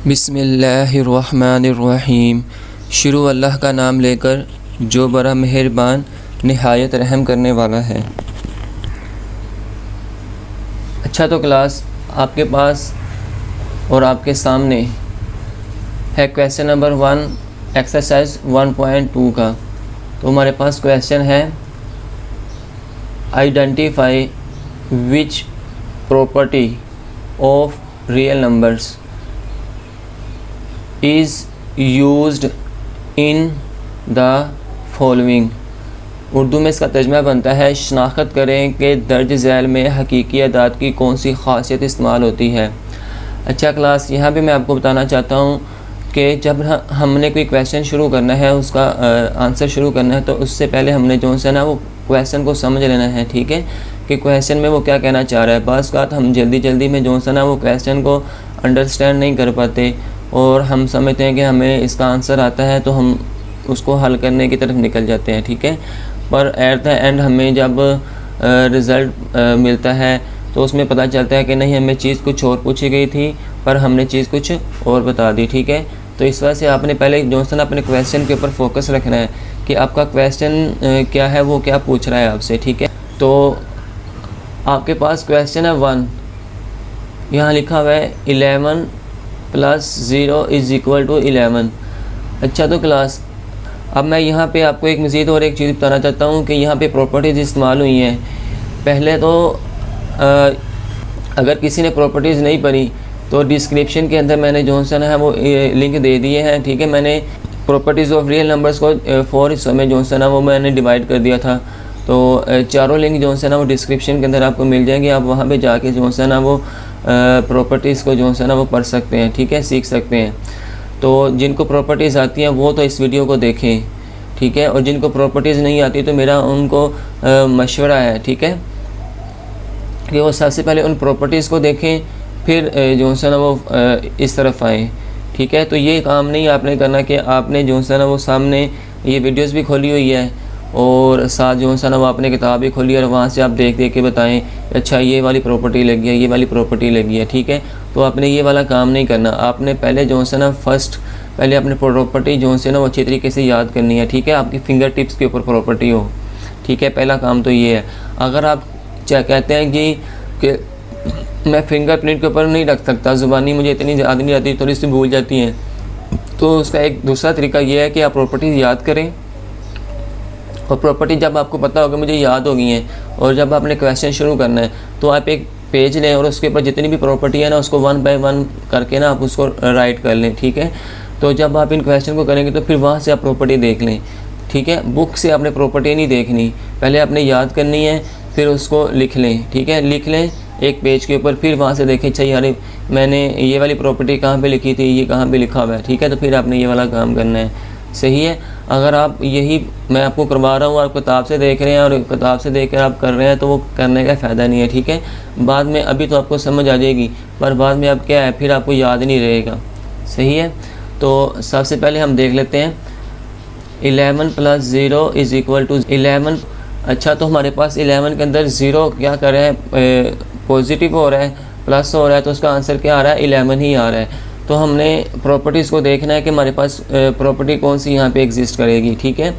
बिस्मिल्लाहिर्रहमानिर्रहीम। शुरू अल्लाह का नाम लेकर जो बड़ा मेहरबान निहायत रहम करने वाला है। अच्छा, तो क्लास आपके पास और आपके सामने है क्वेश्चन नंबर 1 एक्सरसाइज 1.2 का। तो हमारे पास क्वेश्चन है identify which property of real numbers is used in the following. Urdu में इसका तर्जुमा बनता है शनाख्त करें कि दर्ज झैल में हकीकी अदाद की कौन सी ख़ासियत इस्तेमाल होती है। अच्छा क्लास, यहाँ पे मैं आपको बताना चाहता हूँ कि जब हमने कोई क्वेश्चन शुरू करना है, उसका आंसर शुरू करना है, तो उससे पहले हमने जो है ना वो क्वेश्चन को समझ लेना है। ठीक है, कि क्वेश्चन में वो क्या कहना चाह रहा है। बात हम जल्दी में जो है ना वो क्वेश्चन को अंडरस्टैंड नहीं कर पाते और हम समझते हैं कि हमें इसका आंसर आता है तो हम उसको हल करने की तरफ निकल जाते हैं। ठीक है, पर एट द एंड हमें जब रिज़ल्ट मिलता है तो उसमें पता चलता है कि नहीं, हमें चीज़ कुछ और पूछी गई थी पर हमने चीज़ कुछ और बता दी। ठीक है, तो इस वजह से आपने पहले जो है ना अपने क्वेश्चन के ऊपर फोकस रखना है कि आपका क्वेश्चन क्या है, वो क्या पूछ रहा है आपसे। ठीक है, तो आपके पास क्वेश्चन है 1, यहाँ लिखा हुआ है 11 + 0 = 11। अच्छा, तो क्लास अब मैं यहाँ पे आपको एक मज़ीद और एक चीज़ बताना चाहता हूँ कि यहाँ पे प्रॉपर्टीज़ इस्तेमाल हुई हैं। पहले तो अगर किसी ने प्रॉपर्टीज़ नहीं पढ़ी तो डिस्क्रिप्शन के अंदर मैंने जो है वो लिंक दे दिए हैं। ठीक है, मैंने प्रॉपर्टीज़ ऑफ रियल नंबर्स को 4 हिस्सों में जो है ना वो मैंने डिवाइड कर दिया था। तो चारों लिंक जो है ना वो डिस्क्रिप्शन के अंदर आपको मिल जाएंगे। आप वहाँ पे जाके जो है ना वो प्रॉपर्टीज़ को जो है ना वो पढ़ सकते हैं। ठीक है, सीख सकते हैं। तो जिनको प्रॉपर्टीज़ आती हैं वो तो इस वीडियो को देखें। ठीक है, और जिनको प्रॉपर्टीज़ नहीं आती तो मेरा उनको मशवरा है, ठीक है, कि वो सबसे पहले उन प्रॉपर्टीज़ को देखें, फिर जो है ना वो इस तरफ आएँ। ठीक है, तो ये काम नहीं आपने करना कि आपने जो है ना वो सामने ये वीडियोस भी खोली हुई है और साथ जो है ना वो आपने किताब भी खोली है और वहाँ से आप देख के बताएं अच्छा ये वाली प्रॉपर्टी लगी है, ये वाली प्रॉपर्टी लगी है। ठीक है, तो आपने ये वाला काम नहीं करना। आपने पहले जो है ना पहले अपने प्रॉपर्टी जो है ना वो अच्छी तरीके से याद करनी है। ठीक है, आपकी फिंगर टिप्स के ऊपर प्रॉपर्टी हो। ठीक है, पहला काम तो ये है। अगर आप कहते हैं कि मैं फिंगरप्रिंट के ऊपर नहीं रख सकता, ज़ुबानी मुझे इतनी याद नहीं आती, थोड़ी सी भूल जाती हैं, तो उसका एक दूसरा तरीका ये है कि आप प्रॉपर्टीज़ याद करें और प्रॉपर्टी जब आपको पता होगा मुझे याद हो गई हैं और जब आपने क्वेश्चन शुरू करना है तो आप एक पेज लें और उसके ऊपर जितनी भी प्रॉपर्टी है ना उसको 1 बाय 1 करके ना आप उसको राइट कर लें। ठीक है, तो जब आप इन क्वेश्चन को करेंगे तो फिर वहाँ से आप प्रॉपर्टी देख लें। ठीक है, बुक से आपने प्रॉपर्टी नहीं देखनी, पहले आपने याद करनी है फिर उसको लिख लें। ठीक है, लिख लें एक पेज के ऊपर, फिर वहाँ से देखें अच्छा यार मैंने ये वाली प्रॉपर्टी कहाँ पे लिखी थी, ये कहाँ पे लिखा हुआ है। ठीक है, तो फिर आपने ये वाला काम करना है। सही है, अगर आप यही मैं आपको करवा रहा हूँ, आप किताब से देख रहे हैं और किताब से देख कर आप कर रहे हैं तो वो करने का फ़ायदा नहीं है। ठीक है, बाद में अभी तो आपको समझ आ जाएगी पर बाद में अब क्या है फिर आपको याद नहीं रहेगा। सही है, तो सबसे पहले हम देख लेते हैं 11 + 0 = 11। अच्छा, तो हमारे पास 11 के अंदर 0 क्या कर रहा है, पॉजिटिव हो रहा है, प्लस हो रहा है, तो उसका आंसर क्या आ रहा है 11 ही आ रहा है। तो हमने प्रॉपर्टीज़ को देखना है कि हमारे पास प्रॉपर्टी कौन सी यहाँ पे एग्जिस्ट करेगी। ठीक है,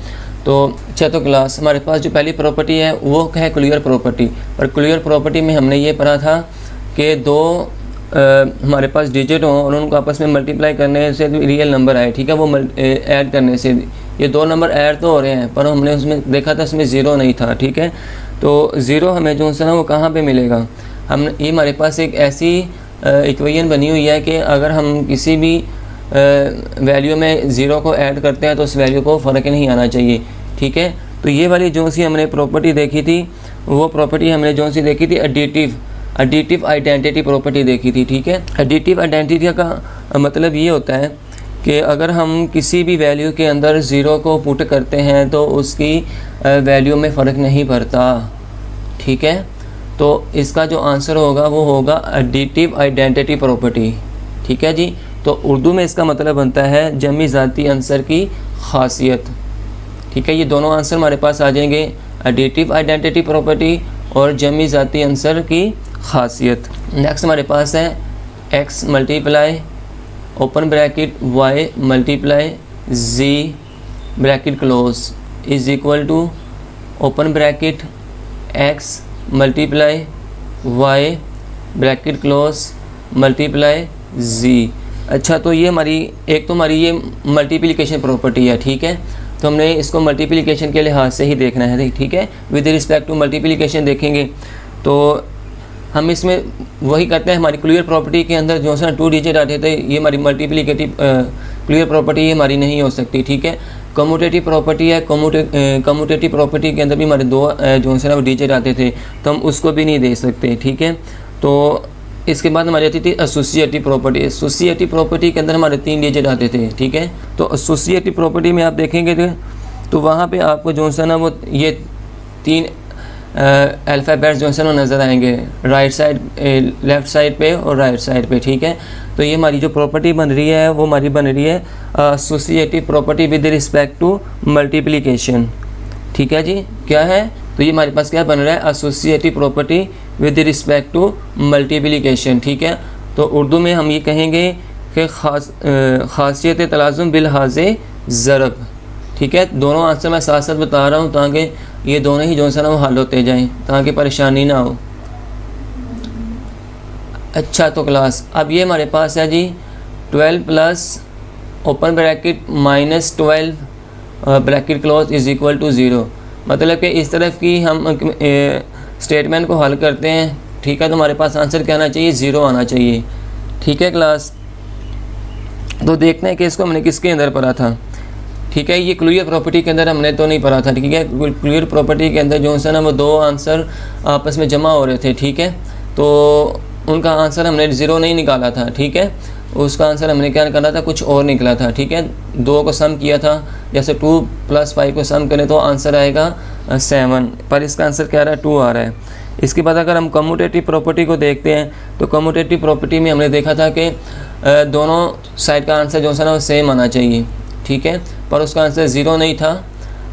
तो अच्छा, तो क्लास हमारे पास जो पहली प्रॉपर्टी है वो है क्लियर प्रॉपर्टी। और क्लियर प्रॉपर्टी में हमने ये पढ़ा था कि दो हमारे पास डिजिट हों और उनको आपस में मल्टीप्लाई करने से रियल नंबर आए। ठीक है, वो ऐड करने से ये 2 नंबर ऐड तो हो रहे हैं पर हमने उसमें देखा था उसमें 0 नहीं था। ठीक है, तो 0 हमें जो है ना वो कहाँ पे मिलेगा, हम ये हमारे पास एक ऐसी इक्वेशन बनी हुई है कि अगर हम किसी भी वैल्यू में 0 को ऐड करते हैं तो उस वैल्यू को फ़र्क नहीं आना चाहिए। ठीक है, तो ये वाली जो सी हमने प्रॉपर्टी देखी थी वो प्रॉपर्टी हमने जो सी देखी थी एडिटिव आइडेंटिटी प्रॉपर्टी देखी थी। ठीक है, एडिटिव आइडेंटिटी का मतलब ये होता है कि अगर हम किसी भी वैल्यू के अंदर 0 को पुट करते हैं तो उसकी वैल्यू में फ़र्क नहीं पड़ता। ठीक है, तो इसका जो आंसर होगा वो होगा एडिटिव आइडेंटिटी प्रॉपर्टी। ठीक है जी, तो उर्दू में इसका मतलब बनता है जमी ज़ाती अंसर की खासियत। ठीक है, ये दोनों आंसर हमारे पास आ जाएंगे, एडिटिव आइडेंटिटी प्रॉपर्टी और जमी ज़ाती अंसर की खासियत। नेक्स्ट हमारे पास है x × open bracket y multiply z bracket close is equal to open bracket x multiply y bracket close multiply z। अच्छा, तो ये हमारी एक तो हमारी ये मल्टीप्लिकेशन प्रॉपर्टी है, ठीक है। तो हमने इसको मल्टीप्लिकेशन के लिहाज से ही देखना है, ठीक है। विद रिस्पेक्ट टू मल्टीप्लिकेशन देखेंगे तो हम इसमें वही करते हैं। हमारी क्लियर प्रॉपर्टी के अंदर जो सा 2 डिजिट आते थे, ये हमारी मल्टीप्लिकेटिव क्लियर प्रॉपर्टी ये हमारी नहीं हो सकती, ठीक है। कम्यूटेटिव प्रॉपर्टी है, कम्यूटेटिव प्रॉपर्टी के अंदर भी हमारे 2 जो है ना वो डिजिट आते थे, तो हम उसको भी नहीं दे सकते, ठीक है। तो इसके बाद हमारी आती थी एसोसिएटिव प्रॉपर्टी। एसोसिएटिव प्रॉपर्टी के अंदर हमारे 3 डिजिट आते थे, ठीक है। तो एसोसिएटिव प्रॉपर्टी में आप देखेंगे तो वहाँ पे आपको जो है ना वो ये 3 अल्फ़ाबेट्स जो है ना नज़र आएंगे, राइट साइड, लेफ़्ट साइड पे और राइट साइड पे, ठीक है। तो ये हमारी जो प्रॉपर्टी बन रही है वो हमारी बन रही है associative property with respect to multiplication, ठीक है जी। क्या है, तो ये हमारे पास क्या बन रहा है, associative property with respect to multiplication, ठीक है। तो उर्दू में हम ये कहेंगे कि खासियत तलाज़ुम बिलहाज़े ज़रब, ठीक है। दोनों आंसर मैं साथ साथ बता रहा हूँ ताकि ये दोनों ही जो है ना वो हल होते जाएं, ताकि परेशानी ना हो। अच्छा, तो क्लास अब ये हमारे पास है जी 12 plus open bracket minus 12 bracket close is equal to 0। मतलब कि इस तरफ की हम स्टेटमेंट को हल करते हैं, ठीक है। तो हमारे पास आंसर क्या आना चाहिए, 0 आना चाहिए, ठीक है क्लास। तो देखते हैं कि इसको हमने किसके अंदर पढ़ा था, ठीक है। ये क्लियर प्रॉपर्टी के अंदर हमने तो नहीं पढ़ा था, ठीक है। क्लियर प्रॉपर्टी के अंदर जो है ना वो 2 आंसर आपस में जमा हो रहे थे, ठीक है। तो उनका आंसर हमने 0 नहीं निकाला था, ठीक है। उसका आंसर हमने क्या निकाला था, कुछ और निकला था, ठीक है। 2 को सम किया था, जैसे 2 + 5 को सम करें तो आंसर आएगा 7, पर इसका आंसर क्या आ रहा है, 2 आ रहा है। इसके बाद अगर हम कम्यूटेटिव प्रॉपर्टी को देखते हैं तो कम्यूटेटिव प्रॉपर्टी में हमने देखा था कि दोनों साइड का आंसर जो है ना वो सेम आना चाहिए, ठीक है। पर उसका आंसर 0 नहीं था,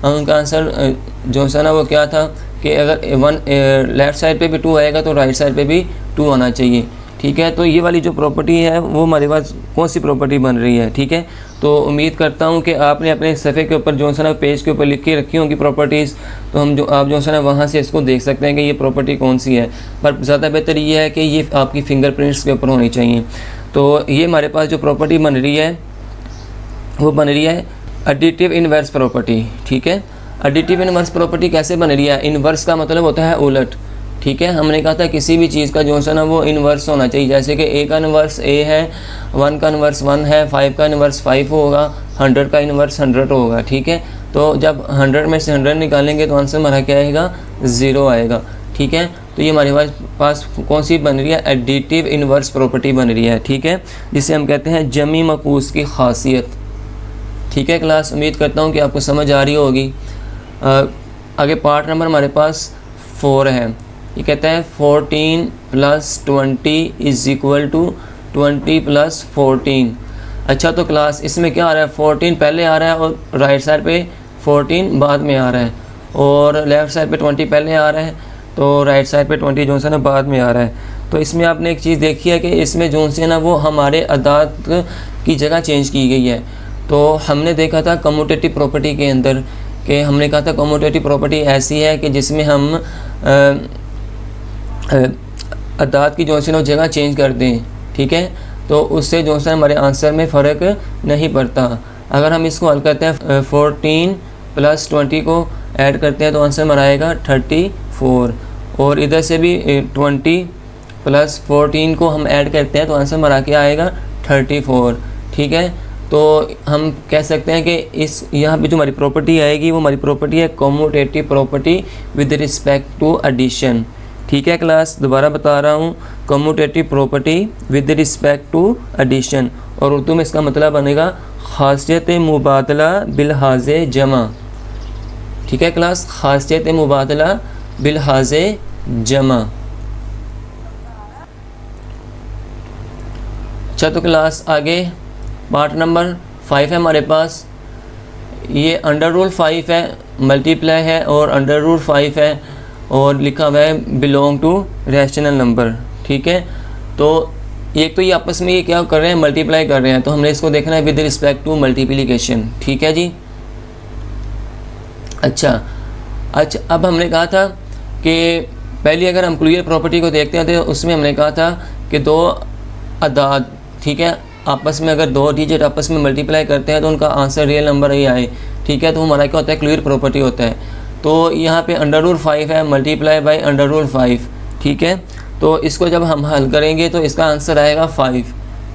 उनका आंसर जो है ना वो क्या था कि अगर लेफ़्ट साइड पे भी 2 आएगा तो राइट साइड पे भी 2 आना चाहिए, ठीक है। तो ये वाली जो प्रॉपर्टी है वो हमारे पास कौन सी प्रॉपर्टी बन रही है, ठीक है। तो उम्मीद करता हूँ कि आपने अपने सफ़े के ऊपर जो है ना पेज के ऊपर लिख के रखी होंगी प्रॉपर्टीज़, तो आप जो है ना वहाँ से इसको देख सकते हैं कि ये प्रॉपर्टी कौन सी है। पर ज़्यादा बेहतर ये है कि ये आपकी फिंगरप्रिंट्स के ऊपर होनी चाहिए। तो ये हमारे पास जो प्रॉपर्टी बन रही है वो बन रही है एडिटिव इन्वर्स प्रॉपर्टी, ठीक है। एडिटिव इन्वर्स प्रॉपर्टी कैसे बन रही है, इन्वर्स का मतलब होता है उलट, ठीक है। हमने कहा था किसी भी चीज़ का जो है ना वो इन्वर्स होना चाहिए, जैसे कि A का इन्वर्स A है, 1 का इन्वर्स 1 है, 5 का इन्वर्स 5 होगा, 100 का इन्वर्स 100 होगा, ठीक है। तो जब 100 में से 100 निकालेंगे तो आंसर हमारा क्या आएगा, 0 आएगा, ठीक है। तो ये हमारे पास कौन सी बन रही है, एडिटिव इन्वर्स प्रॉपर्टी बन रही है, ठीक है, जिसे हम कहते हैं जमी मकूस की खासियत, ठीक है क्लास। उम्मीद करता हूँ कि आपको समझ आ रही होगी। आगे पार्ट नंबर हमारे पास 4 है। ये कहता है 14 + 20 इज़ इक्वल टू 20 + 14। अच्छा, तो क्लास इसमें क्या आ रहा है, 14 पहले आ रहा है और राइट साइड पे 14 बाद में आ रहा है, और लेफ़्ट साइड पे 20 पहले आ रहा है तो राइट साइड पे 20 जो है ना बाद में आ रहा है। तो इसमें आपने एक चीज़ देखी है कि इसमें जो है ना वो हमारे अदाद की जगह चेंज की गई है। तो हमने देखा था कम्यूटेटिव प्रॉपर्टी के अंदर कि हमने कहा था कम्यूटेटिव प्रॉपर्टी ऐसी है कि जिसमें हम अदाद की जो है ना जगह चेंज कर दें, ठीक है। तो उससे जो है हमारे आंसर में फ़र्क नहीं पड़ता। अगर हम इसको हल करते हैं 14 + 20 को ऐड करते हैं तो आंसर हमारा आएगा 34, और इधर से भी 20 + 14 को हम ऐड करते हैं तो आंसर हमारा क्या आएगा, 34, ठीक है। तो हम कह सकते हैं कि इस यहाँ पे जो हमारी प्रॉपर्टी आएगी वो हमारी प्रॉपर्टी है commutative property with respect to addition, ठीक है क्लास। दोबारा बता रहा हूँ, commutative property with respect to addition, और उर्दू में इसका मतलब बनेगा खासियत मुबादला बिलहाज़े जमा, ठीक है क्लास, खासियत मुबादला बिलहाज़े जमा। अच्छा, तो क्लास आगे पार्ट नंबर 5 है हमारे पास। ये √5 है, मल्टीप्लाई है, और √5 है, और लिखा हुआ है बिलोंग टू रैशनल नंबर, ठीक है। तो एक तो ये आपस में ये क्या कर रहे हैं, मल्टीप्लाई कर रहे हैं, तो हमने इसको देखना है विद रिस्पेक्ट टू मल्टीप्लिकेशन, ठीक है जी। अच्छा, अब हमने कहा था कि पहले अगर हम क्लियर प्रॉपर्टी को देखते हैं तो उसमें हमने कहा था कि दो अदाद, ठीक है, आपस में अगर दो डिजिट आपस में मल्टीप्लाई करते हैं तो उनका आंसर रियल नंबर ही आए, ठीक है, तो हमारा क्या होता है, क्लियर प्रॉपर्टी होता है। तो यहाँ पे √5 है मल्टीप्लाई बाई √5, ठीक है, तो इसको जब हम हल करेंगे तो इसका आंसर आएगा 5,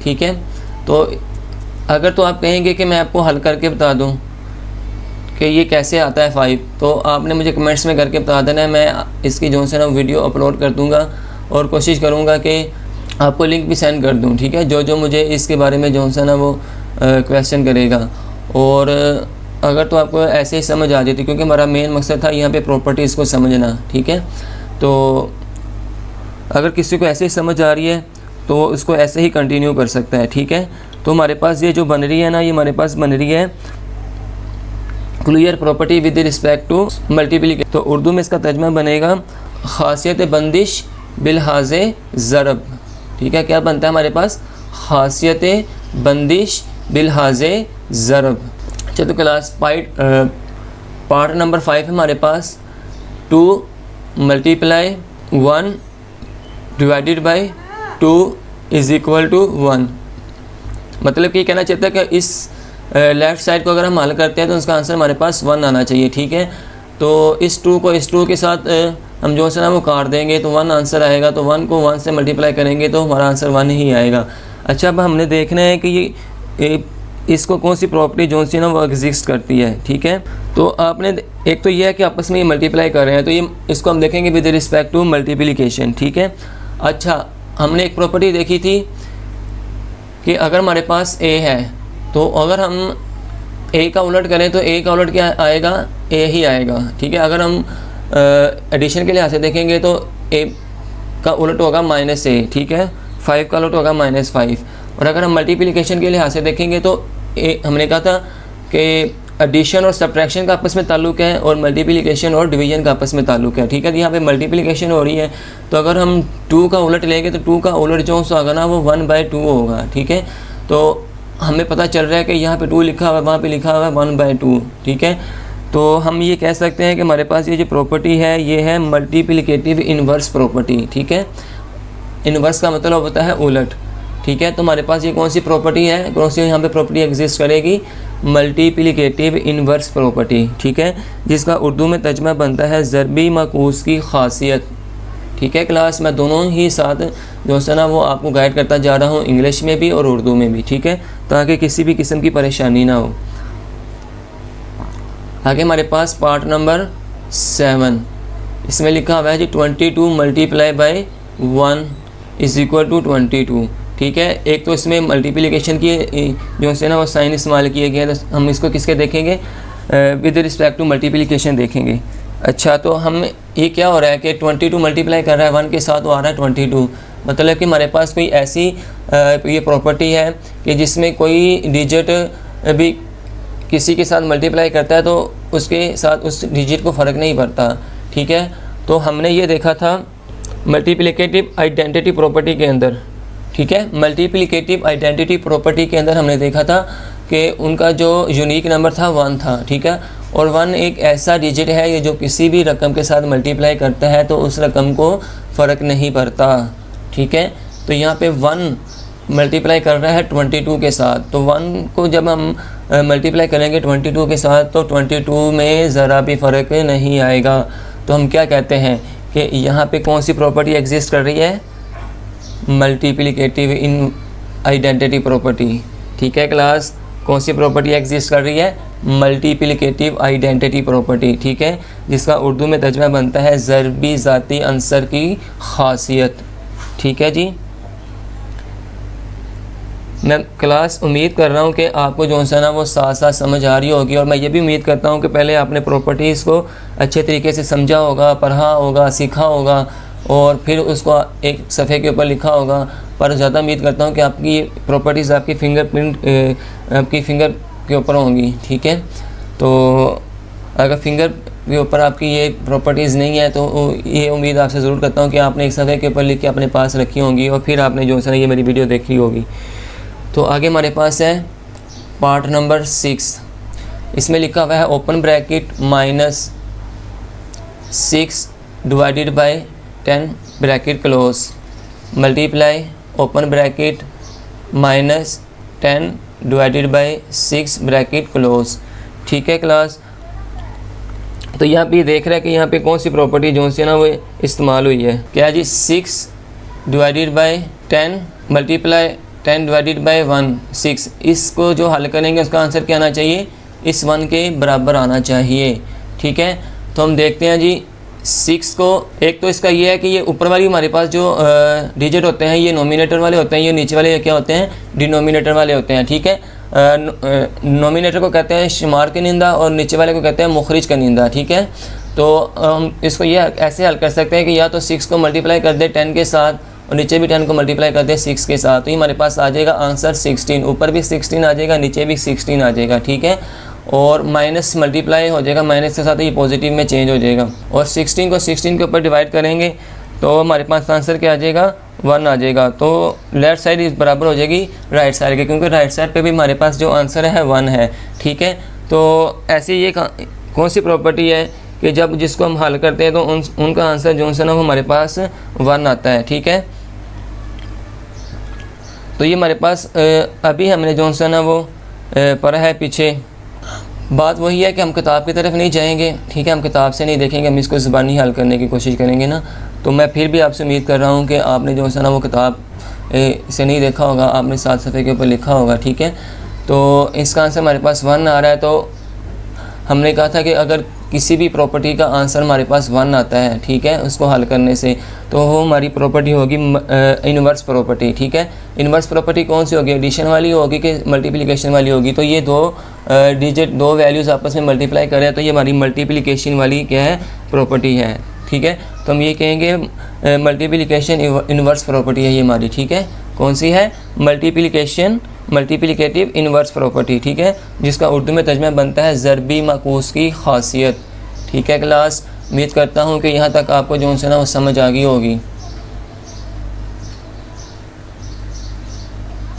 ठीक है। तो अगर तो आप कहेंगे कि मैं आपको हल करके बता दूं कि ये कैसे आता है 5, तो आपने मुझे कमेंट्स में करके बता देना है, मैं इसकी जो है ना वीडियो अपलोड कर दूंगा और कोशिश करूंगा कि आपको लिंक भी सेंड कर दूं, ठीक है, जो मुझे इसके बारे में जो है ना वो क्वेश्चन करेगा। और अगर तो आपको ऐसे ही समझ आ जाती, क्योंकि हमारा मेन मकसद था यहाँ पे प्रॉपर्टीज़ को समझना, ठीक है। तो अगर किसी को ऐसे ही समझ आ रही है तो उसको ऐसे ही कंटिन्यू कर सकता है, ठीक है। तो हमारे पास ये जो बन रही है ना, ये हमारे पास बन रही है clear property with respect to multiplication. तो उर्दू में इसका तर्जुमा बनेगा खासियत बंदिश बिलहाज़े ज़रब, ठीक है। क्या बनता है हमारे पास, खासियत बंदिश बिलहाज़े ज़रब। चलो क्लास पार्ट नंबर 5 है हमारे पास, 2 × 1 डिवाइडेड बाई 2 = 1। मतलब कि कहना चाहता है कि इस लेफ़्ट साइड को अगर हम हल करते हैं तो उसका आंसर हमारे पास 1 आना चाहिए, ठीक है। तो इस 2 को इस 2 के साथ हम जो है ना वो काट देंगे तो 1 आंसर आएगा, तो 1 को 1 से मल्टीप्लाई करेंगे तो हमारा आंसर 1 ही आएगा। अच्छा, अब हमने देखना है कि ये इसको कौन सी प्रॉपर्टी जो सी ना वो एग्जिस्ट करती है, ठीक है। तो आपने एक तो ये है कि आपस में ये मल्टीप्लाई कर रहे हैं, तो ये इसको हम देखेंगे विद रिस्पेक्ट टू मल्टीप्लिकेशन, ठीक है। अच्छा, हमने एक प्रॉपर्टी देखी थी कि अगर हमारे पास a है तो अगर हम a का उलट करें तो a का उलट क्या आएगा, a ही आएगा, ठीक है। अगर हम एडिशन के लिहाज से देखेंगे तो a का उलट होगा -a, ठीक है, 5 का उलट होगा -5। और अगर हम मल्टीप्लिकेशन के लिहाज से देखेंगे तो हमने कहा था कि एडिशन और सब्ट्रैक्शन का आपस में ताल्लुक़ है और मल्टीप्लिकेशन और डिवीजन का आपस में ताल्लुक़ है, ठीक है। यहाँ पे मल्टीप्लिकेशन हो रही है तो अगर हम 2 का उलट लेंगे तो 2 का उलट जो होगा ना वो 1/2 होगा, ठीक है। तो हमें पता चल रहा है कि यहाँ पे 2 लिखा हुआ है, वहाँ पे लिखा हुआ है 1/2, ठीक है। तो हम ये कह सकते हैं कि हमारे पास ये जो प्रॉपर्टी है ये है मल्टीप्लिकेटिव इन्वर्स प्रॉपर्टी, ठीक है। इन्वर्स का मतलब होता है उलट, ठीक है। तो हमारे पास ये कौन सी प्रॉपर्टी है, कौन सी यहाँ पे प्रॉपर्टी एग्जिस्ट करेगी, मल्टीप्लिकेटिव इन्वर्स प्रॉपर्टी, ठीक है, जिसका उर्दू में तर्जुमा बनता है ज़रबी मकूस की खासियत, ठीक है। क्लास मैं दोनों ही साथ जो है ना वो आपको गाइड करता जा रहा हूँ, इंग्लिश में भी और उर्दू में भी, ठीक है, ताकि किसी भी किस्म की परेशानी ना हो। आगे हमारे पास पार्ट नंबर 7, इसमें लिखा हुआ है जी 22 × 1 = 22, ठीक है। एक तो इसमें मल्टीप्लिकेशन की जो है ना वो साइन इस्तेमाल किए गए हैं, तो हम इसको किसके देखेंगे, विद रिस्पेक्ट टू मल्टीप्लिकेशन देखेंगे। अच्छा, तो हम ये क्या हो रहा है कि 22 मल्टीप्लाई कर रहा है 1 के साथ, वो आ रहा है 22, मतलब कि हमारे पास कोई ऐसी ये प्रॉपर्टी है कि जिसमें कोई डिजिट भी किसी के साथ मल्टीप्लाई करता है तो उसके साथ उस डिजिट को फ़र्क नहीं पड़ता, ठीक है। तो हमने ये देखा था मल्टीप्लिकेटिव आइडेंटिटी प्रॉपर्टी के अंदर, ठीक है, मल्टीप्लिकेटिव आइडेंटिटी प्रॉपर्टी के अंदर हमने देखा था कि उनका जो यूनिक नंबर था 1 था, ठीक है। और 1 एक ऐसा डिजिट है ये जो किसी भी रकम के साथ मल्टीप्लाई करता है तो उस रकम को फ़र्क नहीं पड़ता, ठीक है। तो यहाँ पे 1 मल्टीप्लाई कर रहा है 22 के साथ, तो 1 को जब हम मल्टीप्लाई करेंगे 22 के साथ तो 22 में ज़रा भी फ़र्क नहीं आएगा। तो हम क्या कहते हैं कि यहाँ पे कौन सी प्रॉपर्टी एग्जिस्ट कर रही है, मल्टीप्लिकेटिव इन आइडेंटिटी प्रॉपर्टी, ठीक है। क्लास कौन सी प्रॉपर्टी एग्जिस्ट कर रही है, मल्टीप्लिकेटिव आइडेंटिटी प्रॉपर्टी, ठीक है, जिसका उर्दू में तर्जुमा बनता है ज़रबी ज़ाती अंसर की खासियत, ठीक है जी। मैं क्लास उम्मीद कर रहा हूँ कि आपको जो है ना वो साथ साथ समझ आ रही होगी, और मैं ये भी उम्मीद करता हूँ कि पहले आपने प्रॉपर्टीज़ को अच्छे तरीके से समझा होगा, पढ़ा होगा, सीखा होगा और फिर उसको एक सफ़े के ऊपर लिखा होगा। पर ज़्यादा उम्मीद करता हूँ कि आपकी प्रॉपर्टीज़ आपकी फिंगर के ऊपर होंगी, ठीक है। तो अगर फिंगर के ऊपर आपकी ये प्रॉपर्टीज़ नहीं है, तो ये उम्मीद आपसे ज़रूर करता हूँ कि आपने एक सफ़े के ऊपर लिख के अपने पास रखी होंगी और फिर आपने जो है ये मेरी वीडियो देखी होगी। तो आगे हमारे पास है पार्ट नंबर 6। इसमें लिखा हुआ है open bracket -6 divided by 10 bracket close multiply open bracket -10 divided by 6 bracket close. ठीक है क्लास। तो यहाँ पे देख रहे हैं कि यहाँ पे कौन सी प्रॉपर्टी जो है ना वो इस्तेमाल हुई है। क्या जी, 6 divided by 10 multiply 10 divided by 1 6। इसको जो हल करेंगे उसका आंसर क्या आना चाहिए, इस 1 के बराबर आना चाहिए। ठीक है, तो हम देखते हैं जी 6 को, एक तो इसका ये है कि ये ऊपर वाली हमारे पास जो डिजिट होते हैं ये नोमिनेटर वाले होते हैं, ये नीचे वाले क्या होते हैं, डिनोमिनेटर वाले होते हैं। ठीक है, नोमिनेटर को कहते हैं शुमार की निंदा और नीचे वाले को कहते हैं मुखरिज का निंदा। ठीक है, तो हम इसको ये ऐसे हल कर सकते हैं कि या तो 6 को मल्टीप्लाई कर दे 10 के साथ और नीचे भी 10 को मल्टीप्लाई कर दे 6 के साथ, तो ये हमारे पास आ जाएगा आंसर 16। ऊपर भी 16 आ जाएगा, नीचे भी 16 आ जाएगा। ठीक है, और माइनस मल्टीप्लाई हो जाएगा, माइनस के साथ ये पॉजिटिव में चेंज हो जाएगा और 16 को 16 के ऊपर डिवाइड करेंगे तो हमारे पास आंसर क्या आ जाएगा, 1 आ जाएगा। तो लेफ्ट साइड बराबर हो जाएगी राइट साइड के, क्योंकि राइट साइड पे भी हमारे पास जो आंसर है 1 है। ठीक है, तो ऐसे ये कौन सी प्रॉपर्टी है कि जब जिसको हम हल करते हैं तो उनका आंसर जो है ना वो हमारे पास 1 आता है। ठीक है, तो ये हमारे पास अभी हमने जो है ना वो पढ़ा है पीछे। बात वही है कि हम किताब की तरफ नहीं जाएंगे। ठीक है, हम किताब से नहीं देखेंगे, हम इसको ज़बानी हल करने की कोशिश करेंगे ना। तो मैं फिर भी आपसे उम्मीद कर रहा हूँ कि आपने जो है ना वो किताब से नहीं देखा होगा, आपने 7 सफ़े के ऊपर लिखा होगा। ठीक है, तो इसका आंसर हमारे पास 1 आ रहा है। तो हमने कहा था कि अगर किसी भी प्रॉपर्टी का आंसर हमारे पास 1 आता है, ठीक है, उसको हल करने से, तो वो हमारी प्रॉपर्टी होगी इन्वर्स प्रॉपर्टी। ठीक है, इन्वर्स प्रॉपर्टी कौन सी होगी, एडिशन वाली होगी कि मल्टीप्लिकेशन वाली होगी। तो ये दो डिजिट, दो वैल्यूज़ आपस में मल्टीप्लाई करें तो ये हमारी मल्टीप्लिकेशन वाली क्या है, प्रॉपर्टी है। ठीक है, तो हम ये कहेंगे मल्टीप्लिकेशन इन्वर्स प्रॉपर्टी है ये हमारी। ठीक है, कौन सी है, मल्टीप्लिकेटिव इन्वर्स प्रॉपर्टी। ठीक है, जिसका उर्दू में तर्जुमा बनता है ज़रबी माकूस की खासियत। ठीक है क्लास, उम्मीद करता हूँ कि यहाँ तक आपको जो है ना वो समझ आ गई होगी।